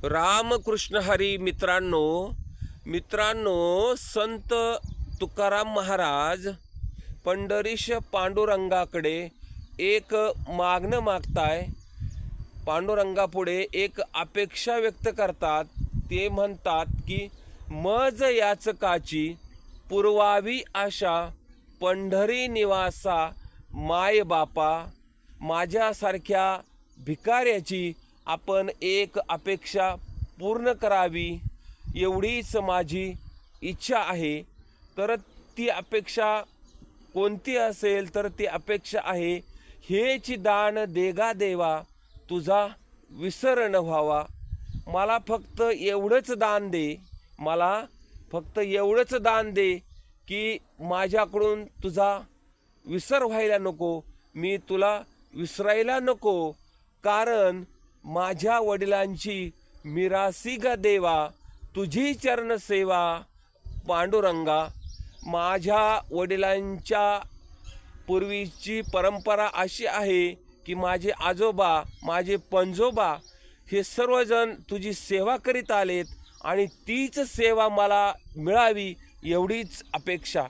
रामकृष्ण हरी मित्रांनो संत तुकाराम महाराज पंढरीश पांडुरंगाकडे एक मागणं मागताय। पांडुरंगापुढे एक अपेक्षा व्यक्त करतात। ते म्हणतात की मज याचकाची पुरवावी आशा, पंढरी निवासा माय बापा। माझ्यासारख्या भिकाऱ्याची आपण एक अपेक्षा पूर्ण करावी एवढीच माझी इच्छा आहे। तर ती अपेक्षा कोणती असेल तर ती अपेक्षा आहे, हेच दान देगा देवा तुझा विसर न व्हावा। मला फक्त एवढंच दान दे, मला फक्त एवढंच दान दे की माझ्याकडून तुझा विसर व्हायला नको, मी तुला विसरायला नको। कारण माझ्या वडिलांची मिरासी ग देवा तुझी चरण सेवा। पांडुरंगा, माझ्या वडिलांच्या पूर्वीची परंपरा अशी आहे की माझे आजोबा, माझे पंजोबा हे सर्वजण तुझी सेवा करीत आलेत आणि तीच सेवा मला मिळावी एवढीच अपेक्षा।